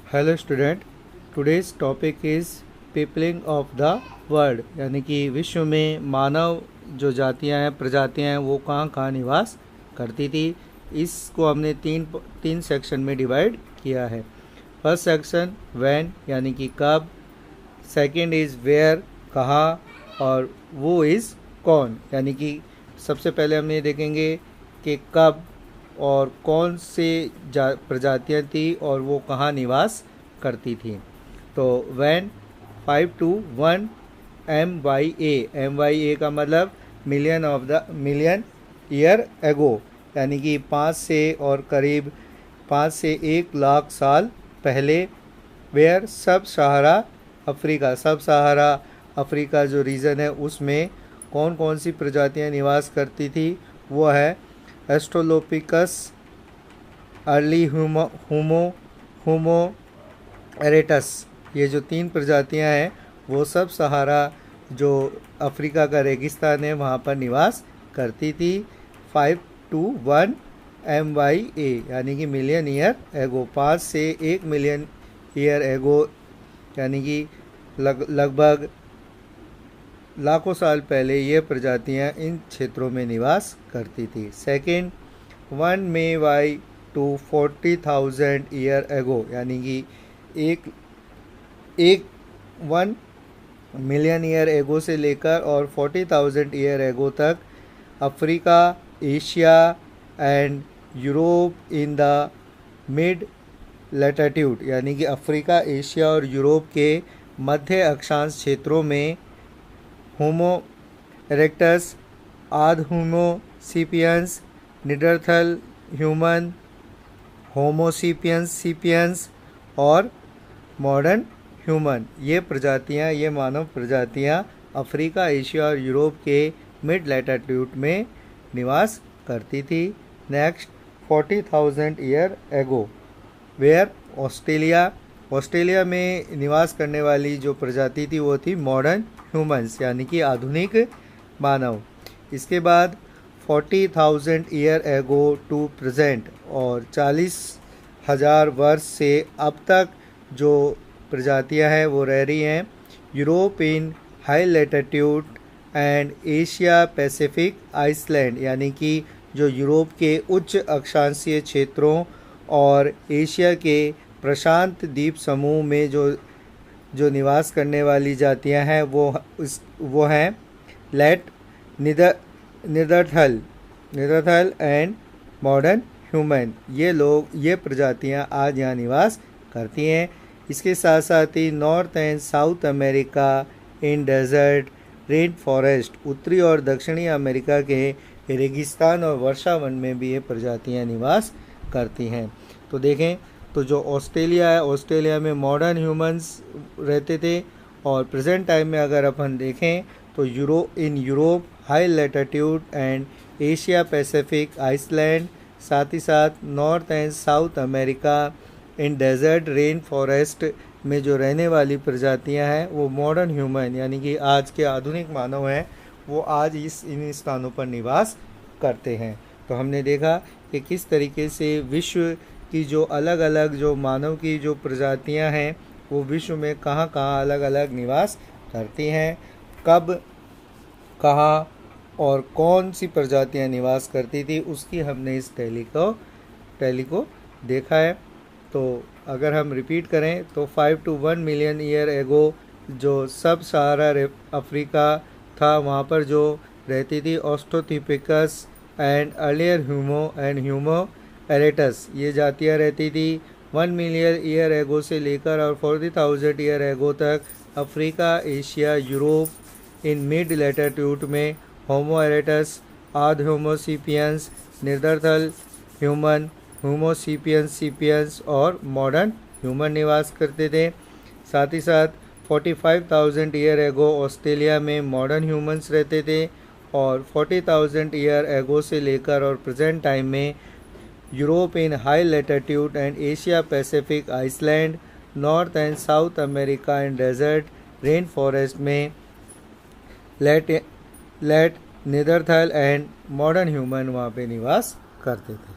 Hello student, today's topic is peopling of the world, यानी कि विश्व में मानव जो जातियां हैं, प्रजातियां हैं, वो कहाँ कहाँ निवास करती थी। इसको हमने तीन सेक्शन में डिवाइड किया है। फर्स्ट सेक्शन व्हेन, यानी कि कब। सेकंड इज़ वेयर, कहाँ। और वो इज़ कौन, यानी कि सबसे पहले हम ये देखेंगे कि कब और कौन से प्रजातियां थी और वो कहाँ निवास करती थी। तो व्हेन 5 to 1 MYA का मतलब मिलियन ईयर एगो, यानी कि 5 से और करीब 5 से 1 लाख साल पहले। वेयर सब सहारा अफ्रीका, सब सहारा अफ्रीका जो रीजन है उसमें कौन कौन सी प्रजातियां निवास करती थी, वो है एस्ट्रोलोपिकस, अर्ली होमो एरेटस। ये जो 3 प्रजातियां हैं वो सब सहारा जो अफ्रीका का रेगिस्तान है वहाँ पर निवास करती थी। 5 to 1 MYA, यानी कि मिलियन ईयर एगो, 5 से 1 मिलियन ईयर एगो, यानी कि लगभग लाखों साल पहले ये प्रजातियां इन क्षेत्रों में निवास करती थी। सेकंड 1 MY to 40,000 ईयर एगो, यानी कि एक 1 मिलियन ईयर एगो से लेकर और 40,000 ईयर एगो तक Africa, Asia and Europe in the mid latitude, यानी कि अफ्रीका, एशिया और यूरोप के मध्य अक्षांश क्षेत्रों में होमो इरेक्टस, आद होमो सीपियंस, निडरथल ह्यूमन, होमोसीपियंस और मॉडर्न ह्यूमन, ये प्रजातियां, ये मानव प्रजातियां अफ्रीका, एशिया और यूरोप के मिड लैटिट्यूड में निवास करती थी। Next 40,000 year ago, where Australia में निवास करने वाली जो प्रजाति थी वो थी मॉडर्न ह्यूमंस, यानी कि आधुनिक मानव। इसके बाद 40,000 ईयर एगो टू प्रेजेंट, और 40,000 वर्ष से अब तक जो प्रजातियां हैं वो रह रही हैं Europe in high latitude and Asia Pacific island, यानी कि जो यूरोप के उच्च अक्षांशीय क्षेत्रों और एशिया के प्रशांत द्वीप समूह में जो निवास करने वाली जातियां हैं वो हैं लैट, निदरथल एंड मॉडर्न ह्यूमन। ये प्रजातियां आज यहाँ निवास करती हैं। इसके साथ साथ ही north and south America in desert rain forest, उत्तरी और दक्षिणी अमेरिका के रेगिस्तान और वर्षावन में भी ये प्रजातियां निवास करती हैं। तो देखें तो जो ऑस्ट्रेलिया है, ऑस्ट्रेलिया में मॉडर्न ह्यूमंस रहते थे, और प्रेजेंट टाइम में अगर अपन देखें तो Europe high latitude and Asia Pacific island, साथ ही साथ North and south America in desert rain forest में जो रहने वाली प्रजातियां हैं वो मॉडर्न ह्यूमन, यानी कि आज के आधुनिक मानव हैं, वो आज इन स्थानों पर निवास करते हैं। तो हमने देखा कि किस तरीके से विश्व की जो अलग अलग जो मानव की जो प्रजातियां हैं वो विश्व में कहाँ कहाँ अलग अलग निवास करती हैं, कब, कहाँ और कौन सी प्रजातियां निवास करती थी, उसकी हमने इस टैली को देखा है। तो अगर हम रिपीट करें तो 5 to 1 मिलियन ईयर एगो जो सब सहारा अफ्रीका था, वहाँ पर जो रहती थी ऑस्ट्रोलोपिथेकस एंड अर्लियर होमो एरेटस, ये जातियाँ रहती थी। 1 मिलियन ईयर एगो से लेकर और 40,000 ईयर एगो तक Africa, Asia, Europe in mid latitude में होमो एरेटस, आद होमोसीपियंस, निडरथल ह्यूमन, होमोसीपियंस और मॉडर्न ह्यूमन निवास करते थे। साथ ही साथ 45,000 ईयर एगो ऑस्ट्रेलिया में मॉडर्न ह्यूमंस रहते थे, और 40,000 ईयर एगो से लेकर और प्रेजेंट टाइम में Europe in high latitude and Asia Pacific island, North and south America and desert rain forest में late Neanderthal and modern human वहाँ पे निवास करते थे।